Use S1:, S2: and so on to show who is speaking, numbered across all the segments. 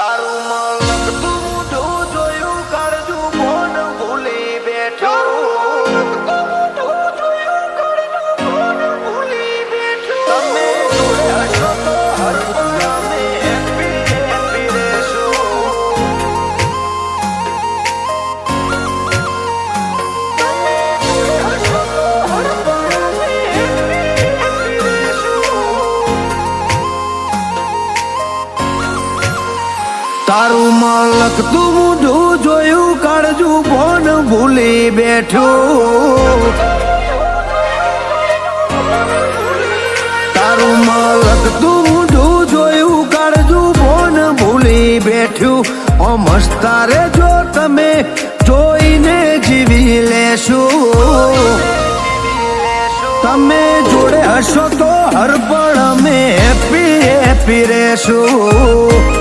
S1: તારું મલક તું જોયું કાળજું કોણ ભૂલી બેઠો તમે જોડે હશો તો હર પળ અમે હેપી હેપી રહેશું તમે જોડે હશો તો હર પળ અમે હેપી હેપી રહેશું તારું મલક તું મોઢું જોયું કાળજું કોણ ભૂલી બેઠો તારું મલક તું મોઢું જોયું કાળજું કોણ ભૂલી બેઠું ઓ મસ્તારે જો તમે જોઈને જીવી લેશો તમે જોડે હશો તો હર પળ અમે હેપી હેપી રહેશું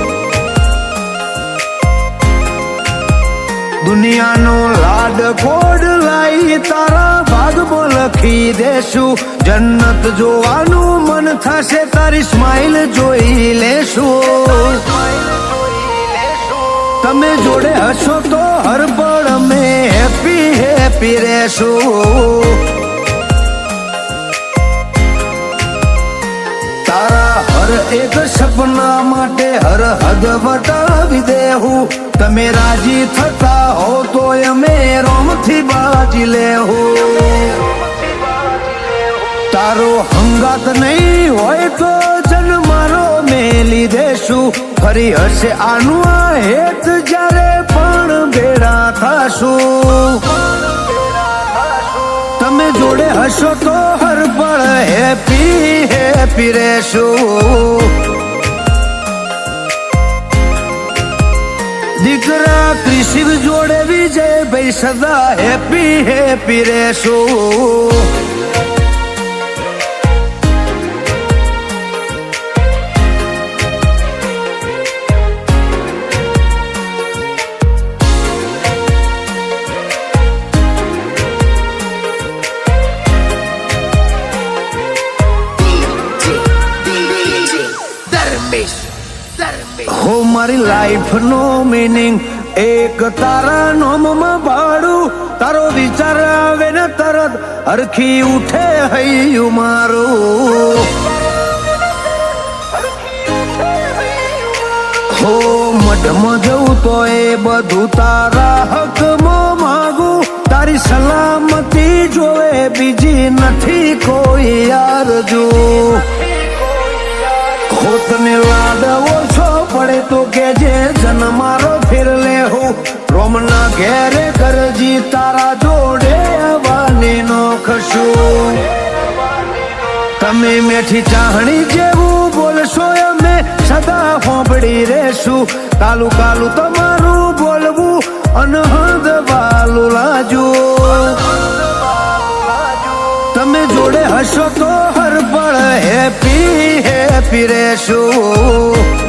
S1: દુનિયાનો લાડ કોડ લાઈ તારા ભાગમાં લખી દેશું જન્નત જોવાનું મન થશે તારી સ્માઈલ જોઈ લેશું તમે જોડે હશો તો હર પળ અમે હેપી હેપી રહેશું તારા હર એક સપના માટે હર હદ વટાવી દેવું તમે રાજી થતા હો તો અમે રોમથી બાજી લેવું તારો હંગાત નહીં હોય તો જન્મારો મેલી દેશું ફરી હશે આનું આ હેત જ્યારે પણ ભેળા થાશું તમે જોડે હશો તો હર પળ હેપી હેપી રહેશું દીકરા ક્રિશિવ જોડે વિજય ભાઈ સદા હેપી હેપી રહેશું હો મારી લાઈફ નો મીનિંગ એક તારા નોમમાં ભાડું તારો વિચાર આવે ને તરત હરખી ઉઠે હૈયું મારું હો મઢમાં જવું તો એ બધું તારા હકમાં માગું તારી સલામતી જોવે બીજી નથી કોઈ આરજુ હોતને લાડ ઓછો પડે તો કે જે જન્મારો ફેર લેવું રોમના ઘેરે કરજી તારા જોડે આવવાની નો ખશું તમે મેઠી ચાહણી જેવું બોલશો અમે સદા હોંભળી રહેશું કાલું કાલું તમારું બોલવું અનહદ વાલું લાજુ તમે જોડે હશો તો હર પળ હેપી હેપી રહેશું